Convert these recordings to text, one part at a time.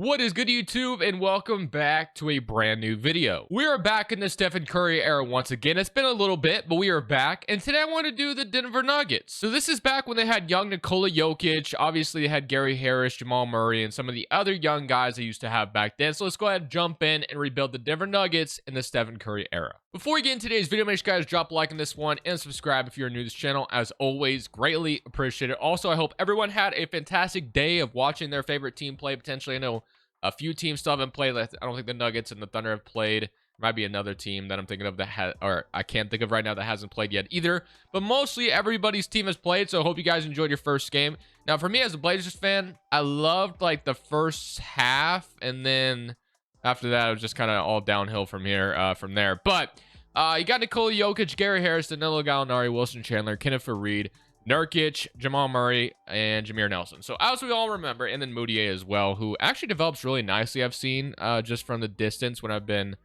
What is good, YouTube, and welcome back to a brand new video. We are back in the Steph Curry era once again. It's been a little bit, but we are back, and today I want to do the Denver Nuggets. So this is back when they had young Nikola Jokic. Obviously, they had Gary Harris, Jamal Murray, and some of the other young guys they used to have back then. So let's go ahead and jump in and rebuild the Denver Nuggets in the Steph Curry era. Before we get into today's video, make sure you guys drop a like on this one and subscribe if you're new to this channel. As always, greatly appreciate it. Also, I hope everyone had a fantastic day of watching their favorite team play. Potentially, I know a few teams still haven't played. I don't think the Nuggets and the Thunder have played. There might be another team that I'm thinking of that I can't think of right now that hasn't played yet either. But mostly everybody's team has played, so I hope you guys enjoyed your first game. Now, for me as a Blazers fan, I loved like the first half, and then after that, it was just kind of all downhill from here, from there. But you got Nikola Jokic, Gary Harris, Danilo Gallinari, Wilson Chandler, Kenneth Faried, Nurkic, Jamal Murray, and Jameer Nelson. So as we all remember, and then Moutier as well, who actually develops really nicely. I've seen just from the distance when I've been,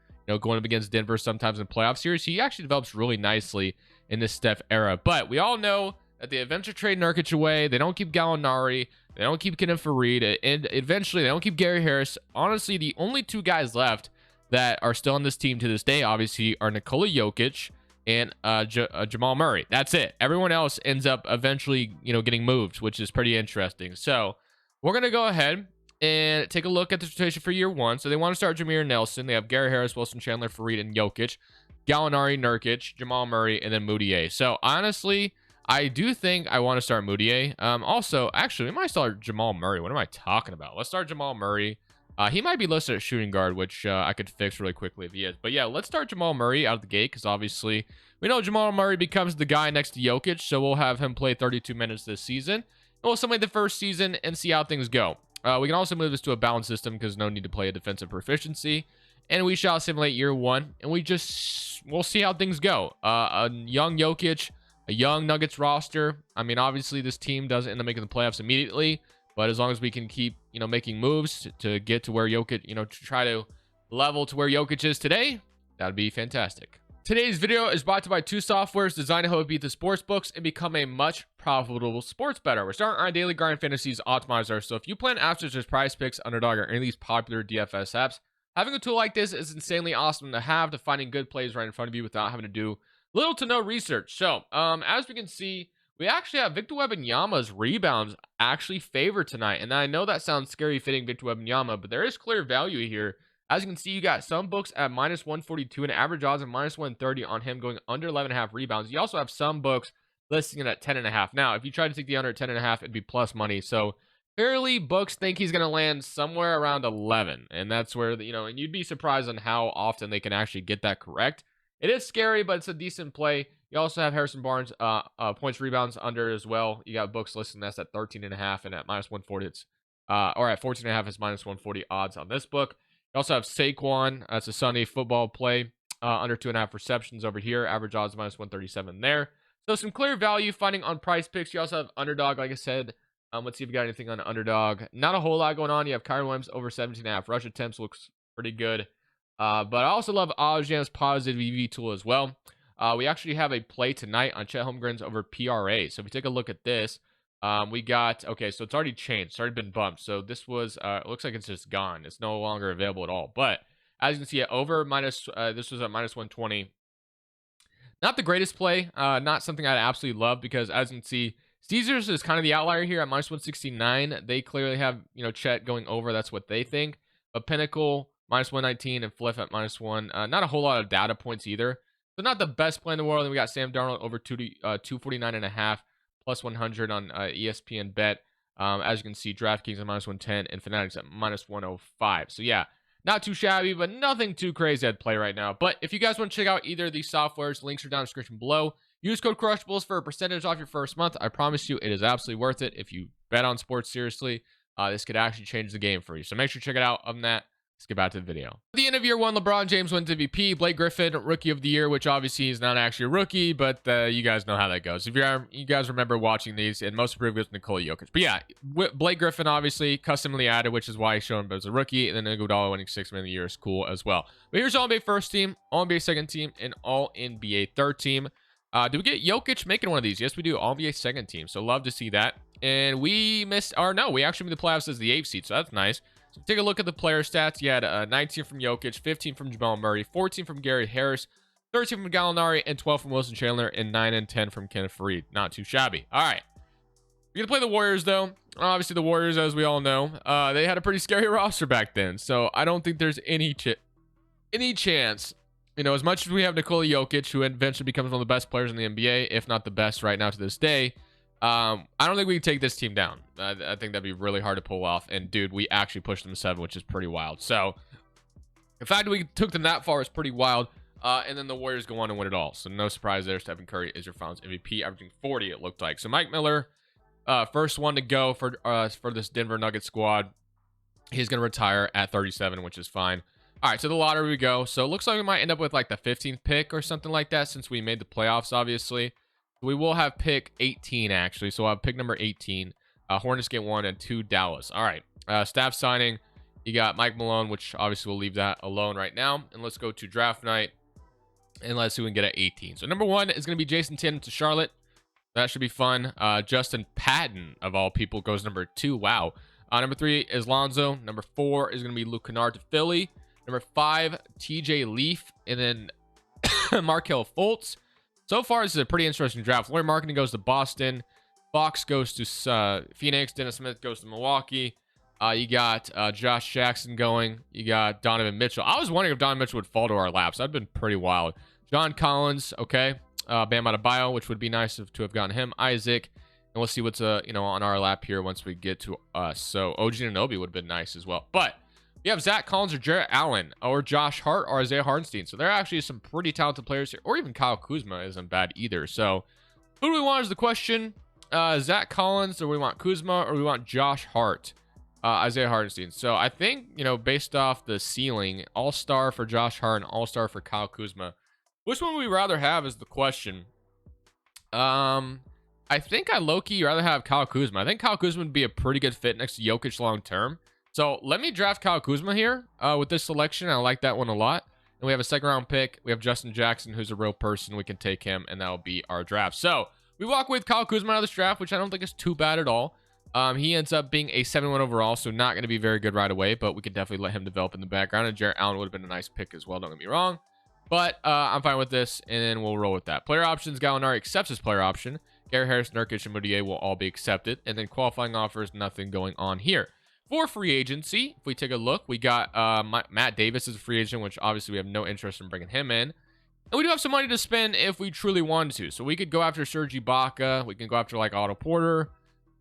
going up against Denver sometimes in playoff series, he actually develops really nicely in this Steph era. But we all know that they eventually trade Nurkic away. They don't keep Gallinari. They don't keep Kenneth Faried, and eventually they don't keep Gary Harris. Honestly, the only two guys left that are still on this team to this day, obviously, are Nikola Jokic and Jamal Murray. That's it. Everyone else ends up eventually, getting moved, which is pretty interesting. So we're going to go ahead and take a look at the rotation for year one. So they want to start Jameer Nelson. They have Gary Harris, Wilson Chandler, Faried, and Jokic, Gallinari, Nurkic, Jamal Murray, and then Moutier. So honestly, I do think I want to start Moutier. Also, actually, we might start Jamal Murray. What am I talking about? Let's start Jamal Murray. He might be listed as shooting guard, which I could fix really quickly if he is. But yeah, let's start Jamal Murray out of the gate, because obviously we know Jamal Murray becomes the guy next to Jokic, so we'll have him play 32 minutes this season. And we'll simulate the first season and see how things go. We can also move this to a balance system, because no need to play a defensive proficiency. And we shall simulate year one, and we'll see how things go. A young Jokic, a young Nuggets roster. I mean, obviously this team doesn't end up making the playoffs immediately, but as long as we can keep, making moves to get to where Jokic, to try to level to where Jokic is today, that'd be fantastic. Today's video is brought to you by two softwares designed to help you beat the sports books and become a much profitable sports bettor. We're starting our daily grind fantasies optimizer. So if you plan apps such as Prize Picks, Underdog, or any of these popular DFS apps, having a tool like this is insanely awesome to have, to finding good plays right in front of you without having to do little to no research. So as we can see, we actually have Victor Wembanyama's rebounds actually favored tonight. And I know that sounds scary fitting Victor Wembanyama, but there is clear value here. As you can see, you got some books at minus 142 and average odds of minus 130 on him going under 11.5 rebounds. You also have some books listing it at 10.5. Now, if you try to take the under at 10.5, it'd be plus money. So fairly books think he's going to land somewhere around 11. And that's where, and you'd be surprised on how often they can actually get that correct. It is scary, but it's a decent play. You also have Harrison Barnes points rebounds under as well. You got books listing that's at 13.5, and at minus 140 it's or at 14.5 is minus 140 odds on this book. You also have Saquon. That's a Sunday football play, under 2.5 receptions over here. Average odds minus 137 there. So some clear value finding on Price Picks. You also have Underdog, like I said. Let's see if we got anything on Underdog. Not a whole lot going on. You have Kyrie Williams over 17.5 rush attempts. Looks pretty good. But I also love Ojam's positive EV tool as well. We actually have a play tonight on Chet Holmgren's over PRA. So if we take a look at this, we got, okay, so it's already changed. It's already been bumped. So this was, it looks like it's just gone. It's no longer available at all. But as you can see, over minus, this was at minus 120. Not the greatest play. Not something I'd absolutely love, because as you can see, Caesars is kind of the outlier here at minus 169. They clearly have, Chet going over. That's what they think. But Pinnacle, minus 119, and Fliff at minus 1. Not a whole lot of data points either. So not the best play in the world. Then we got Sam Darnold over 249.5, plus 100 on ESPN Bet. As you can see, DraftKings at minus 110 and Fanatics at minus 105. So yeah, not too shabby, but nothing too crazy at play right now. But if you guys want to check out either of these softwares, links are down in the description below. Use code Crushables for a percentage off your first month. I promise you, it is absolutely worth it. If you bet on sports seriously, this could actually change the game for you. So make sure to check it out. Other than that, let's get back to the video. At the end of year one, LeBron James wins MVP. Blake Griffin, Rookie of the Year, which obviously is not actually a rookie, but you guys know how that goes. If you guys remember watching these, and most improved was Nikola Jokic. But yeah, Blake Griffin obviously customly added, which is why he's shown as a rookie. And then Iguodala winning 6 Man of the Year is cool as well. But here's All NBA first team, All NBA second team, and All NBA third team. Do we get Jokic making one of these? Yes, we do. All NBA second team. So love to see that. And we missed, or no, we actually made the playoffs as the 8th seed. So that's nice. So take a look at the player stats. You had 19 from Jokic, 15 from Jamal Murray, 14 from Gary Harris, 13 from Gallinari, and 12 from Wilson Chandler, and 9 and 10 from Kenneth Faried. Not too shabby. All right. We're going to play the Warriors, though. Obviously, the Warriors, as we all know, they had a pretty scary roster back then. So I don't think there's any chance. You know, as much as we have Nikola Jokic, who eventually becomes one of the best players in the NBA, if not the best right now to this day, I don't think we can take this team down. I think that'd be really hard to pull off. And, dude, we actually pushed them 7, which is pretty wild. So the fact that we took them that far is pretty wild. And then the Warriors go on and win it all. So no surprise there. Stephen Curry is your Finals MVP, averaging 40, it looked like. So Mike Miller, first one to go for this Denver Nuggets squad. He's going to retire at 37, which is fine. All right, so the lottery we go. So it looks like we might end up with like the 15th pick or something like that since we made the playoffs, obviously. We will have pick 18, actually. So I'll have pick number 18. Hornets get 1 and 2 Dallas. All right, staff signing. You got Mike Malone, which obviously we'll leave that alone right now. And let's go to draft night. And let's see who we can get at 18. So number 1 is going to be Jason Tatum to Charlotte. That should be fun. Justin Patton, of all people, goes number 2. Wow. Number 3 is Lonzo. Number 4 is going to be Luke Kennard to Philly. Number 5, TJ Leaf. And then Markelle Fultz. So far, this is a pretty interesting draft. Laurie Marketing goes to Boston. Fox goes to Phoenix. Dennis Smith goes to Milwaukee. You got Josh Jackson going. You got Donovan Mitchell. I was wondering if Donovan Mitchell would fall to our laps. That'd been pretty wild. John Collins, okay. Bam Adebayo, which would be nice to have gotten him. Isaac, and we'll see what's on our lap here once we get to us. So OG Anunoby would have been nice as well. But you have Zach Collins or Jarrett Allen or Josh Hart or Isaiah Hartenstein. So there are actually some pretty talented players here. Or even Kyle Kuzma isn't bad either. So who do we want is the question. Zach Collins, or we want Kuzma, or we want Josh Hart? Isaiah Hartenstein. So I think, based off the ceiling, all-star for Josh Hart and all-star for Kyle Kuzma. Which one would we rather have is the question. I think I low-key rather have Kyle Kuzma. I think Kyle Kuzma would be a pretty good fit next to Jokic long-term. So let me draft Kyle Kuzma here with this selection. I like that one a lot. And we have a second-round pick. We have Justin Jackson, who's a real person. We can take him, and that'll be our draft. So we walk with Kyle Kuzma out of this draft, which I don't think is too bad at all. He ends up being a 7-1 overall, so not going to be very good right away, but we could definitely let him develop in the background. And Jarrett Allen would have been a nice pick as well, don't get me wrong. But I'm fine with this, and then we'll roll with that. Player options, Gallinari accepts his player option. Gary Harris, Nurkic, and Moutier will all be accepted. And then qualifying offers, nothing going on here. For free agency, if we take a look, we got Matt Davis as a free agent, which obviously we have no interest in bringing him in. And we do have some money to spend if we truly wanted to. So we could go after Serge Ibaka. We can go after, like, Otto Porter,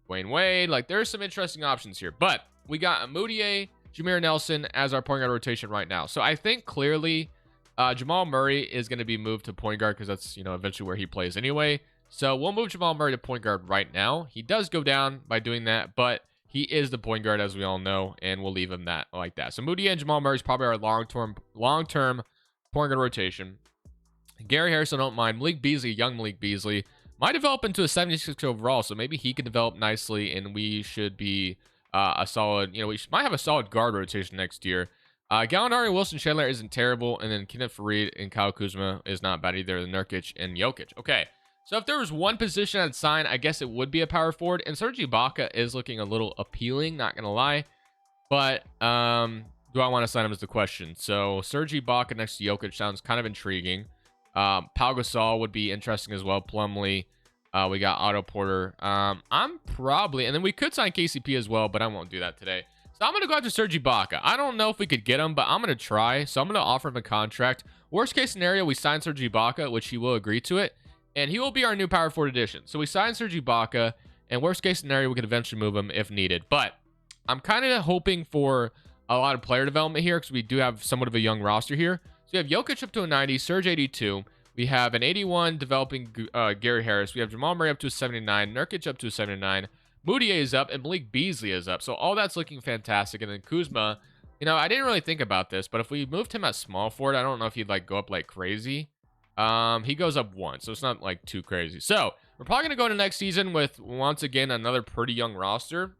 Dwayne Wade. Like, there's some interesting options here. But we got Moutier, Jameer Nelson as our point guard rotation right now. So I think clearly Jamal Murray is going to be moved to point guard because that's, eventually where he plays anyway. So we'll move Jamal Murray to point guard right now. He does go down by doing that, but he is the point guard, as we all know, and we'll leave him like that. So Moutier and Jamal Murray is probably our long-term point guard rotation. Gary Harris, I don't mind. Malik Beasley, young Malik Beasley, might develop into a 76 overall, so maybe he could develop nicely, and we should be a solid, we might have a solid guard rotation next year. Gallinari, Wilson Chandler isn't terrible, and then Kenneth Faried and Kyle Kuzma is not bad either, the Nurkic and Jokic. Okay, so if there was one position I'd sign, I guess it would be a power forward, and Serge Ibaka is looking a little appealing, not going to lie, but do I want to sign him is the question. So Serge Ibaka next to Jokic sounds kind of intriguing. Pau Gasol would be interesting as well. Plumlee. We got Otto Porter. I'm probably, and then we could sign KCP as well, but I won't do that today. So I'm going to go after Serge Ibaka. I don't know if we could get him, but I'm going to try. So I'm going to offer him a contract. Worst case scenario, we sign Serge Ibaka, which he will agree to it. And he will be our new power forward addition. So we sign Serge Ibaka, and worst case scenario, we could eventually move him if needed. But I'm kind of hoping for a lot of player development here because we do have somewhat of a young roster here. So we have Jokic up to a 90, Serge 82. We have an 81 developing Gary Harris. We have Jamal Murray up to a 79, Nurkic up to a 79. Moutier is up, and Malik Beasley is up. So all that's looking fantastic. And then Kuzma, I didn't really think about this, but if we moved him at small forward, I don't know if he'd go up like crazy. He goes up 1, so it's not like too crazy. So we're probably gonna go into next season with once again another pretty young roster.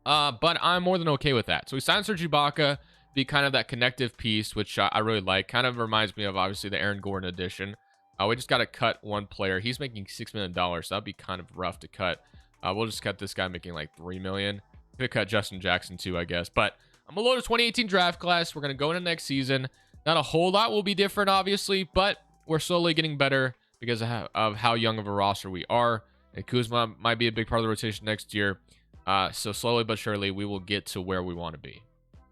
But I'm more than okay with that. So we signed Serge Ibaka, be kind of that connective piece, which I really like. Kind of reminds me of obviously the Aaron Gordon edition. We just got to cut one player. He's making $6 million, so that'd be kind of rough to cut. We'll just cut this guy making like $3 million. Could cut Justin Jackson too, I guess. But I'm a load of 2018 draft class. We're going to go into next season. Not a whole lot will be different, obviously, but we're slowly getting better because of how young of a roster we are. And Kuzma might be a big part of the rotation next year. So slowly but surely, we will get to where we want to be.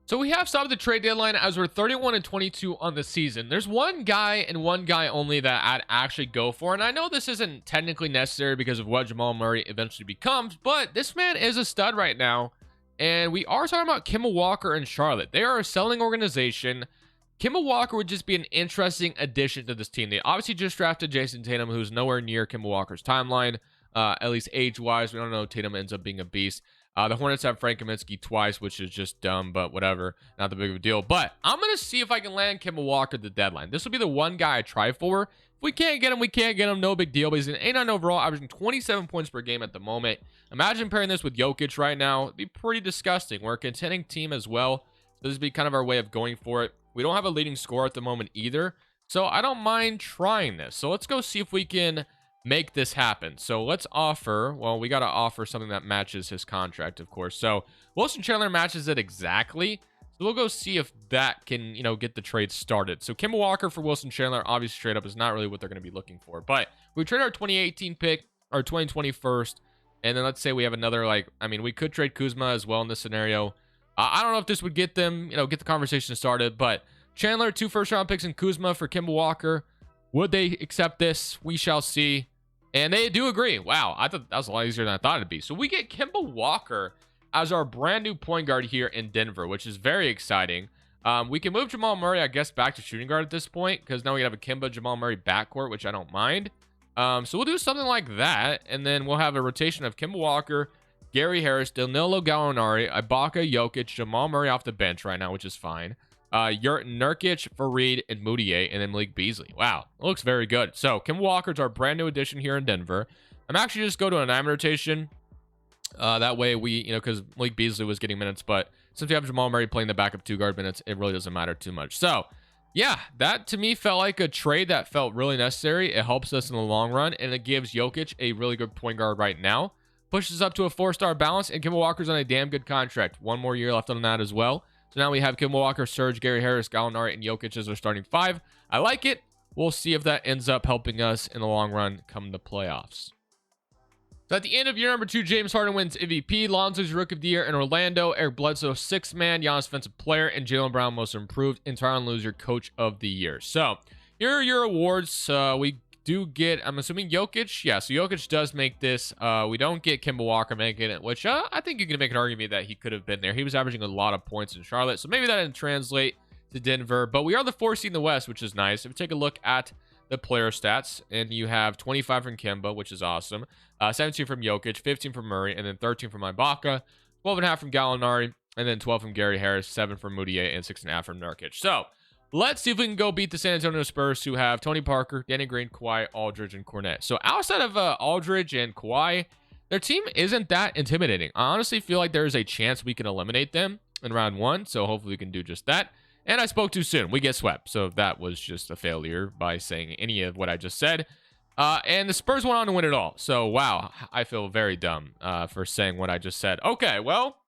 So we have stopped the trade deadline as we're 31-22 on the season. There's one guy and one guy only that I'd actually go for. And I know this isn't technically necessary because of what Jamal Murray eventually becomes, but this man is a stud right now. And we are talking about Kemba Walker and Charlotte. They are a selling organization. Kemba Walker would just be an interesting addition to this team. They obviously just drafted Jason Tatum, who's nowhere near Kemba Walker's timeline, at least age-wise. We don't know. Tatum ends up being a beast. The Hornets have Frank Kaminsky twice, which is just dumb, but whatever. Not the big of a deal. But I'm going to see if I can land Kemba Walker at the deadline. This will be the one guy I try for. If we can't get him, we can't get him. No big deal. But he's an 8-9 overall, averaging 27 points per game at the moment. Imagine pairing this with Jokic right now. It'd be pretty disgusting. We're a contending team as well. So this would be kind of our way of going for it. We don't have a leading scorer at the moment either. So I don't mind trying this. So let's go see if we can make this happen. So let's offer, well, we got to offer something that matches his contract, of course. So Wilson Chandler matches it exactly. So we'll go see if that can, get the trade started. So Kemba Walker for Wilson Chandler, obviously straight up is not really what they're going to be looking for. But we trade our 2018 pick, our 2020 first, and then let's say we have another, we could trade Kuzma as well in this scenario. I don't know if this would get them, get the conversation started, but Chandler, 2 first-round picks, and Kuzma for Kemba Walker. Would they accept this? We shall see. And they do agree. Wow, I thought that was a lot easier than I thought it'd be. So we get Kemba Walker as our brand new point guard here in Denver, which is very exciting. We can move Jamal Murray, I guess, back to shooting guard at this point, because now we have a Kemba Jamal Murray backcourt, which I don't mind. So we'll do something like that, and then we'll have a rotation of Kemba Walker, Gary Harris, Danilo Gallinari, Ibaka, Jokic, Jamal Murray off the bench right now, which is fine. Nurkic, Fareed, and Moutier, and then Malik Beasley. Wow, looks very good. So Kemba Walker's our brand new addition here in Denver. I'm actually just go to a 9 rotation. That way we, because Malik Beasley was getting minutes, but since we have Jamal Murray playing the backup 2-guard minutes, it really doesn't matter too much. So yeah, that to me felt like a trade that felt really necessary. It helps us in the long run, and it gives Jokic a really good point guard right now. Pushes up to a 4-star balance, and Kemba Walker's on a damn good contract. 1 more year left on that as well. So now we have Kemba Walker, Serge, Gary Harris, Gallinari, and Jokic as our starting 5. I like it. We'll see if that ends up helping us in the long run come the playoffs. So at the end of year number 2, James Harden wins MVP, Lonzo's Rookie of the Year in Orlando, Eric Bledsoe 6th man, Giannis Defensive Player, and Jaylen Brown Most Improved, and Tyronn Lue Coach of the Year. So here are your awards. We do get, I'm assuming Jokic. Yeah, so Jokic does make this. We don't get Kemba Walker making it, which I think you can make an argument that he could have been there. He was averaging a lot of points in Charlotte, so maybe that didn't translate to Denver. But we are the 4th seed in the West, which is nice. If you take a look at the player stats, and you have 25 from Kemba, which is awesome, 17 from Jokic, 15 from Murray, and then 13 from Ibaka, 12.5 from Gallinari, and then 12 from Gary Harris, 7 from Moutier, and 6.5 from Nurkic. So let's see if we can go beat the San Antonio Spurs, who have Tony Parker, Danny Green, Kawhi, Aldridge, and Cornette. So outside of Aldridge and Kawhi, their team isn't that intimidating. I honestly feel like there is a chance we can eliminate them in round 1, so hopefully we can do just that. And I spoke too soon. We get swept, so that was just a failure by saying any of what I just said. And the Spurs went on to win it all. So, wow, I feel very dumb for saying what I just said. Okay, well,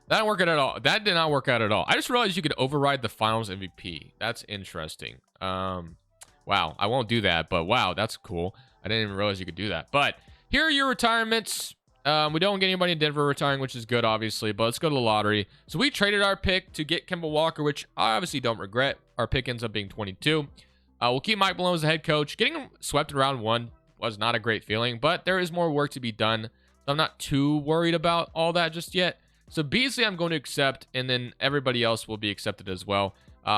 that didn't work out at all. That did not work out at all. I just realized you could override the finals MVP. That's interesting. Wow, I won't do that, but wow, that's cool. I didn't even realize you could do that. But here are your retirements. We don't get anybody in Denver retiring, which is good, obviously, but let's go to the lottery. So we traded our pick to get Kemba Walker, which I obviously don't regret. Our pick ends up being 22. We'll keep Mike Malone as the head coach. Getting him swept in round 1 was not a great feeling, but there is more work to be done. So I'm not too worried about all that just yet. So Beasley I'm going to accept, and then everybody else will be accepted as well.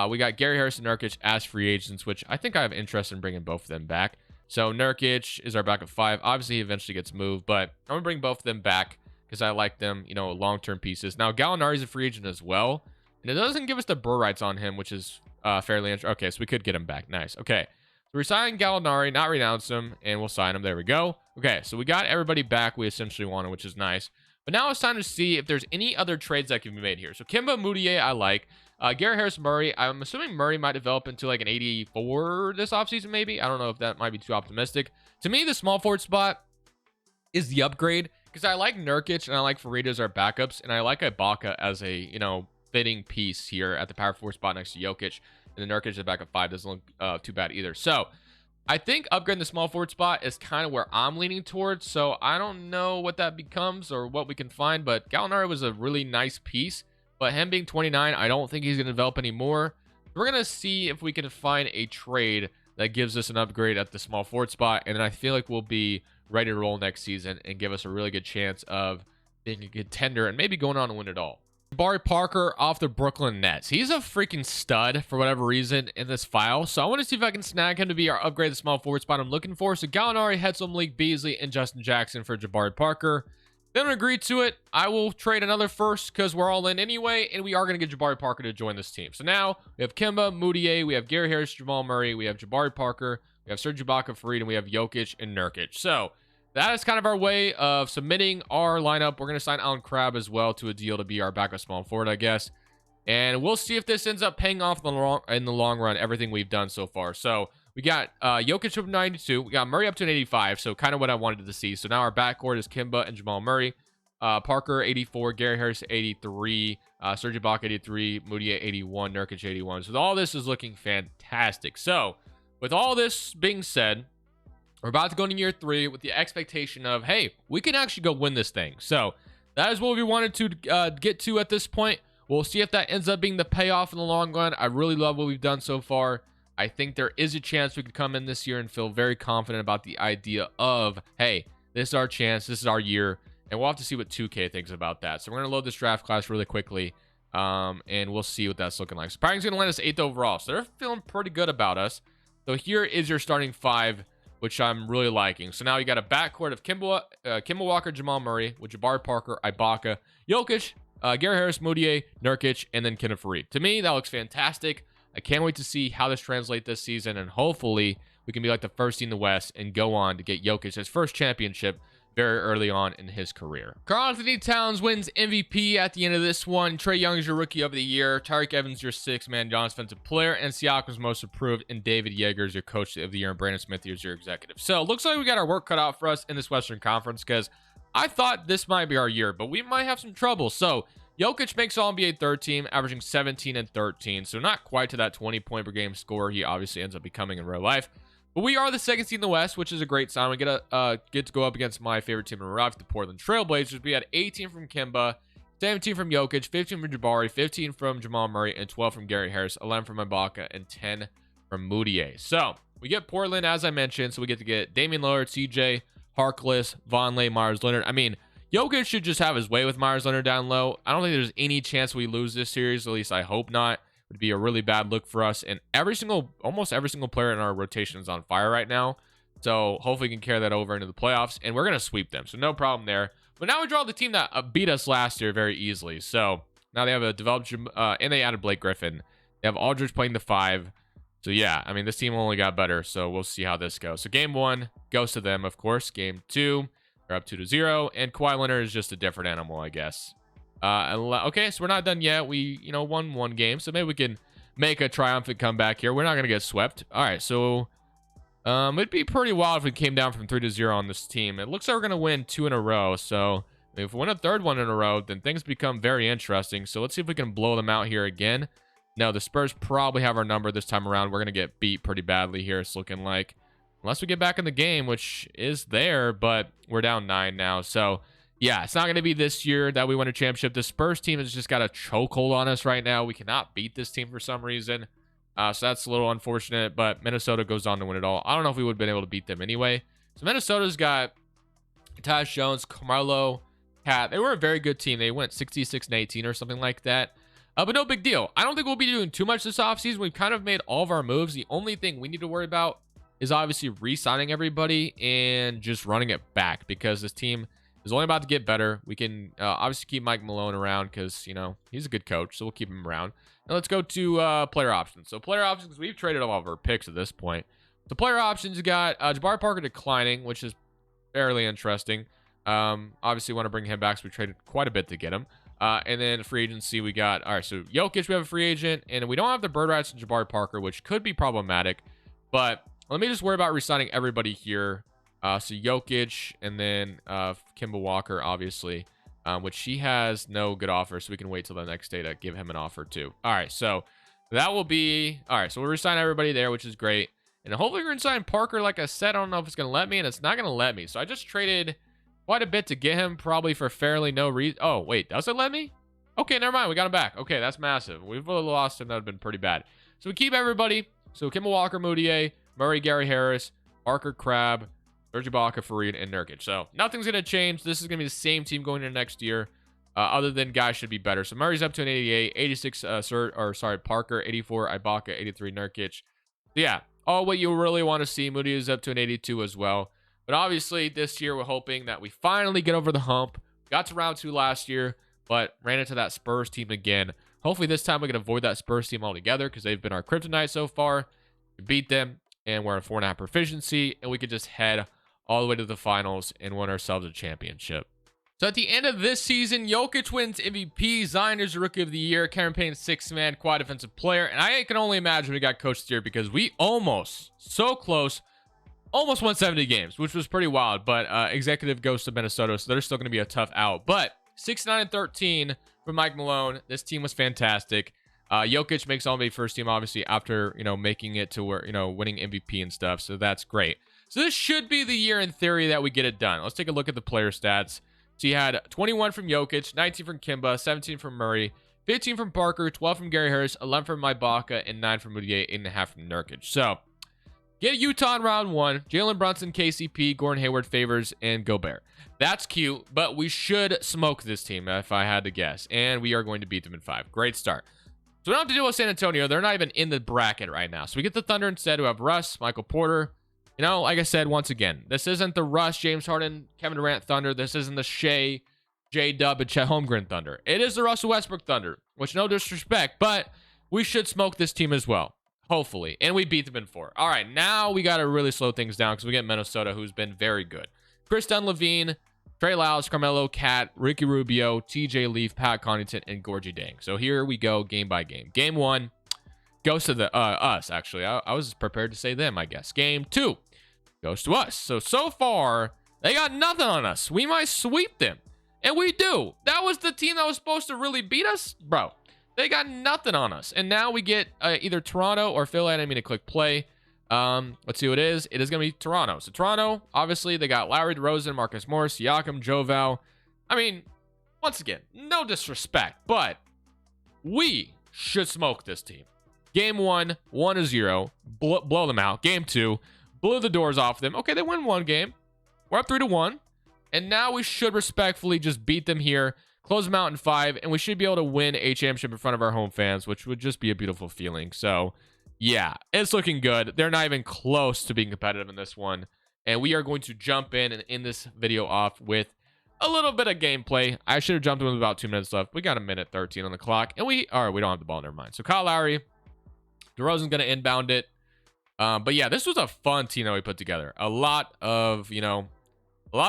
We got Gary Harris and Nurkic as free agents, which I think I have interest in bringing both of them back. So Nurkic is our backup 5. Obviously, he eventually gets moved, but I'm going to bring both of them back because I like them, long-term pieces. Now, Gallinari is a free agent as well, and it doesn't give us the burr rights on him, which is fairly interesting. Okay, so we could get him back. Nice. Okay, so we sign Gallinari, not renounce him, and we'll sign him. There we go. Okay, so we got everybody back we essentially wanted, which is nice. But now it's time to see if there's any other trades that can be made here. So Kemba, Moutier, I like. Gary Harris, Murray. I'm assuming Murray might develop into like an 84 this offseason, maybe. I don't know if that might be too optimistic. To me, the small forward spot is the upgrade. because I like Nurkic and I like Farid as our backups, and I like Ibaka as a, fitting piece here at the power forward spot next to Jokic. And the Nurkic at backup 5 doesn't look too bad either. So I think upgrading the small forward spot is kind of where I'm leaning towards. So I don't know what that becomes or what we can find, but Gallinari was a really nice piece. But him being 29, I don't think he's going to develop anymore. We're going to see if we can find a trade that gives us an upgrade at the small forward spot. And then I feel like we'll be ready to roll next season and give us a really good chance of being a contender and maybe going on to win it all. Jabari Parker off the Brooklyn Nets. He's a freaking stud for whatever reason in this file. So I want to see if I can snag him to be our upgrade the small forward spot I'm looking for. So Gallinari, Hetzel, Malik Beasley, and Justin Jackson for Jabari Parker. If they don't agree to it, I will trade another first because we're all in anyway, and we are going to get Jabari Parker to join this team. So now we have Kemba, Moutier, we have Gary Harris, Jamal Murray, we have Jabari Parker, we have Serge Ibaka, Farid, and we have Jokic and Nurkic. So that is kind of our way of submitting our lineup. We're going to sign Allen Crabbe as well to a deal to be our backup small forward, I guess. And we'll see if this ends up paying off in the long run, everything we've done so far. So we got Jokic up to 92. We got Murray up to an 85, so kind of what I wanted to see. So now our backcourt is Kemba and Jamal Murray. Parker, 84. Gary Harris, 83. Serge Ibaka, 83. Moutier, 81. Nurkic, 81. So all this is looking fantastic. So with all this being said, we're about to go into year 3 with the expectation of, hey, we can actually go win this thing. So that is what we wanted to get to at this point. We'll see if that ends up being the payoff in the long run. I really love what we've done so far. I think there is a chance we could come in this year and feel very confident about the idea of, hey, this is our chance. This is our year. And we'll have to see what 2K thinks about that. So we're going to load this draft class really quickly. And we'll see what that's looking like. So Pyrang's going to land us 8th overall. So they're feeling pretty good about us. So here is your starting 5, which I'm really liking. So now you got a backcourt of Kemba Walker, Jamal Murray, with Jabari Parker, Ibaka, Jokic, Gary Harris, Moutier, Nurkic, and then Kenneth Farid. To me, that looks fantastic. I can't wait to see how this translates this season, and hopefully we can be like the first team in the West and go on to get Jokic his first championship very early on in his career. Karl-Anthony Towns wins MVP at the end of this one. Trae Young is your Rookie of the Year. Tyreek Evans your 6th-man John's Defensive Player. And Siakam's Most Improved. And David Yeager is your Coach of the Year. And Brandon Smith is your Executive. So it looks like we got our work cut out for us in this Western Conference because I thought this might be our year, but we might have some trouble. So Jokic makes All-NBA third team, averaging 17 and 13. So not quite to that 20-point per game score he obviously ends up becoming in real life. But we are the 2nd seed in the West, which is a great sign. We get to go up against my favorite team in real life, the Portland Trailblazers. We had 18 from Kemba, 17 from Jokic, 15 from Jabari, 15 from Jamal Murray, and 12 from Gary Harris, 11 from Ibaka, and 10 from Moutier. So we get Portland, as I mentioned. So we get to get Damian Lillard, CJ, Harkless, Vonleh, Myers Leonard. I mean, Jokic should just have his way with Myers Leonard down low. I don't think there's any chance we lose this series. At least I hope not. Would be a really bad look for us, and almost every single player in our rotation is on fire right now. So hopefully we can carry that over into the playoffs, and we're gonna sweep them. So no problem there. But now we draw the team that beat us last year very easily. So now they have a developed, and they added Blake Griffin. They have Aldridge playing the 5. So yeah, I mean this team only got better. So we'll see how this goes. So game 1 goes to them, of course. Game 2, they're up 2-0, and Kawhi Leonard is just a different animal, I guess. Okay, so we're not done yet. We, won 1 game, so maybe we can make a triumphant comeback here. We're not going to get swept. All right, so it'd be pretty wild if we came down from 3-0 on this team. It looks like we're going to win 2 in a row, so if we win a 3rd one in a row, then things become very interesting. So let's see if we can blow them out here again. No, the Spurs probably have our number this time around. We're going to get beat pretty badly here, it's looking like. Unless we get back in the game, which is there, but we're down 9 now, so yeah, it's not going to be this year that we win a championship. The Spurs team has just got a chokehold on us right now. We cannot beat this team for some reason. So that's a little unfortunate, but Minnesota goes on to win it all. I don't know if we would have been able to beat them anyway. So Minnesota's got Tyus Jones, Carmelo, Cat. They were a very good team. They went 66-18 or something like that. But no big deal. I don't think we'll be doing too much this offseason. We've kind of made all of our moves. The only thing we need to worry about is obviously re-signing everybody and just running it back because this team is only about to get better. We can obviously keep Mike Malone around because, he's a good coach, so we'll keep him around. Now let's go to player options. So player options, we've traded all of our picks at this point. So player options, you got Jabari Parker declining, which is fairly interesting. Obviously want to bring him back, so we traded quite a bit to get him. And then free agency, we got, all right, so Jokic, we have a free agent, and we don't have the bird rights to Jabari Parker, which could be problematic. But let me just worry about re-signing everybody here. So Jokic, and then Kemba Walker, obviously, which she has no good offer, so we can wait till the next day to give him an offer too. All right, so that will be all right. So we'll resign everybody there, which is great, and hopefully we're gonna sign Parker. Like I said, I don't know if it's gonna let me, and it's not gonna let me. So I just traded quite a bit to get him, probably for fairly no reason. Oh wait, does it let me? Okay, never mind. We got him back. Okay, that's massive. We've lost him. That would have been pretty bad. So we keep everybody. So Kemba Walker, Moutier, Murray, Gary Harris, Parker, Crab, Serge Ibaka, Fareed, and Nurkic. So nothing's going to change. This is going to be the same team going into next year, other than guys should be better. So Murray's up to an 88, 86, Parker, 84, Ibaka, 83, Nurkic. So yeah, all what you really want to see. Moody is up to an 82 as well. But obviously, this year, we're hoping that we finally get over the hump. Got to round 2 last year, but ran into that Spurs team again. Hopefully, this time we can avoid that Spurs team altogether because they've been our kryptonite so far. We beat them, and we're at 4.5 proficiency, and we could just head all the way to the finals and win ourselves a championship. So at the end of this season, Jokic wins MVP, Zion is Rookie of the Year, Cameron Payne 6th-man quad defensive player, and I can only imagine we got Coach of the Year because we almost, so close, almost won 70 games, which was pretty wild, but executive goes to Minnesota, so they're still going to be a tough out. But 6-9-13 for Mike Malone. This team was fantastic. Jokic makes all-NBA first team, obviously, after, making it to where, winning MVP and stuff, so that's great. So this should be the year in theory that we get it done. Let's take a look at the player stats. So you had 21 from Jokic, 19 from Kemba, 17 from Murray, 15 from Parker, 12 from Gary Harris, 11 from Ibaka, and 9 from Moutier, 8.5 from Nurkic. So get Utah in round 1, Jalen Brunson, KCP, Gordon Hayward, Favors, and Gobert. That's cute, but we should smoke this team if I had to guess, and we are going to beat them in 5. Great start. So we don't have to deal with San Antonio. They're not even in the bracket right now. So we get the Thunder instead, who have Russ, Michael Porter. Like I said, once again, this isn't the Russ, James Harden, Kevin Durant Thunder. This isn't the Shea, J-Dub, and Chet Holmgren Thunder. It is the Russell Westbrook Thunder, which no disrespect, but we should smoke this team as well, hopefully. And we beat them in 4. All right, now we got to really slow things down because we get Minnesota, who's been very good. Chris Dunn-Levine, Trey Lyles, Carmelo, Cat, Ricky Rubio, TJ Leaf, Pat Connaughton, and Gorgie Dang. So here we go, game by game. Game 1 goes to the us, actually. I was prepared to say them, I guess. Game 2 goes to us. So far, they got nothing on us. We might sweep them. And we do. That was the team that was supposed to really beat us? Bro, they got nothing on us. And now we get either Toronto or Philly. I didn't mean to click play. Let's see what it is. It is going to be Toronto. So Toronto, obviously, they got Lowry, DeRozan, Marcus Morris, Siakam, Joval. I mean, once again, no disrespect, but we should smoke this team. Game 1, 1-0. Blow them out. Game 2, blew the doors off them. Okay, they win 1 game. We're up 3-1. And now we should respectfully just beat them here, close them out in 5, and we should be able to win a championship in front of our home fans, which would just be a beautiful feeling. So, yeah, it's looking good. They're not even close to being competitive in this one. And we are going to jump in and end this video off with a little bit of gameplay. I should have jumped in with about 2 minutes left. We got a minute 13 on the clock. And we don't have the ball. Never mind. So Kyle Lowry, DeRozan's going to inbound it. But yeah, this was a fun team that we put together. A lot of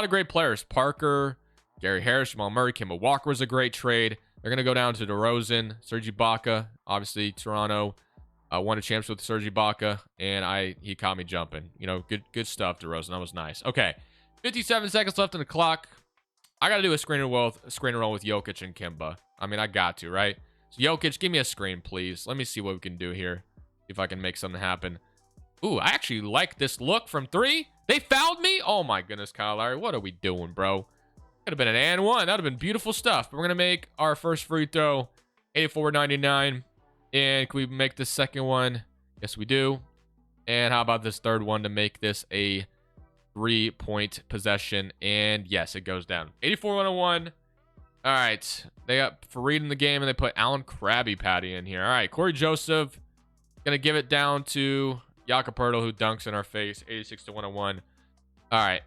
great players. Parker, Gary Harris, Jamal Murray, Kemba Walker was a great trade. They're going to go down to DeRozan, Serge Ibaka. Obviously, Toronto won a championship with Serge Ibaka, and he caught me jumping. Good stuff, DeRozan. That was nice. Okay, 57 seconds left on the clock. I got to do a screen roll with Jokic and Kemba. I mean, I got to, right? So, Jokic, give me a screen, please. Let me see what we can do here. See if I can make something happen. Ooh, I actually like this look from 3. They fouled me? Oh, my goodness, Kyle Lowry. What are we doing, bro? Could have been an and 1. That would have been beautiful stuff. But we're going to make our first free throw, 84-99. And can we make the second one? Yes, we do. And how about this third one to make this a 3-point possession? And yes, it goes down. 84-101. All right. They got Fareed in the game, and they put Alan Krabby Patty in here. All right. Corey Joseph going to give it down to Jakob Poeltl, who dunks in our face. 86-101. All right.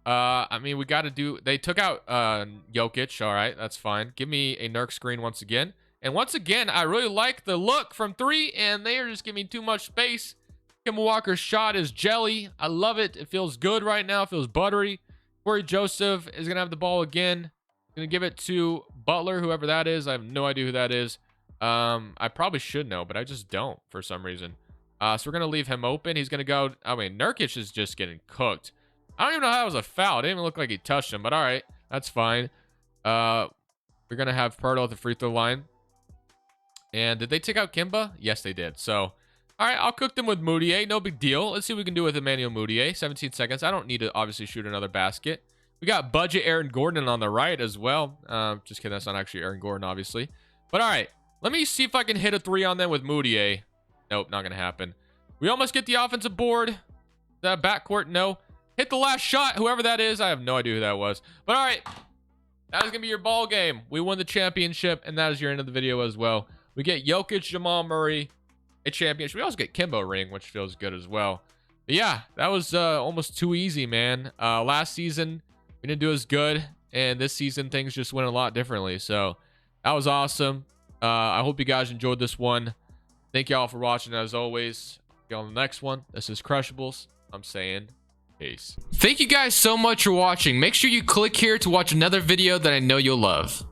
I mean, we got to do... They took out Jokic. All right. That's fine. Give me a Nurk screen once again. And once again, I really like the look from 3, and they are just giving me too much space. Kemba Walker's shot is jelly. I love it. It feels good right now. It feels buttery. Corey Joseph is going to have the ball again. Going to give it to Butler, whoever that is. I have no idea who that is. I probably should know, but I just don't for some reason. So we're going to leave him open. He's going to go... I mean, Nurkic is just getting cooked. I don't even know how that was a foul. It didn't even look like he touched him, but all right. That's fine. We're going to have Pirtle at the free throw line. And did they take out Kimba? Yes, they did. So, all right, I'll cook them with Moutier. No big deal. Let's see what we can do with Emmanuel Moutier. 17 seconds. I don't need to obviously shoot another basket. We got budget Aaron Gordon on the right as well. Just kidding. That's not actually Aaron Gordon, obviously. But all right, let me see if I can hit a 3 on them with Moutier. Nope, not going to happen. We almost get the offensive board. The backcourt, no. Hit the last shot, whoever that is. I have no idea who that was. But all right, that is going to be your ball game. We won the championship, and that is your end of the video as well. We get Jokic, Jamal Murray, a championship. We also get Kimbo ring, which feels good as well. But yeah, that was almost too easy, man. Last season, we didn't do as good, and this season, things just went a lot differently. So that was awesome. I hope you guys enjoyed this one. Thank y'all for watching, as always. See you on the next one. This is Crushables. I'm saying peace. Thank you guys so much for watching. Make sure you click here to watch another video that I know you'll love.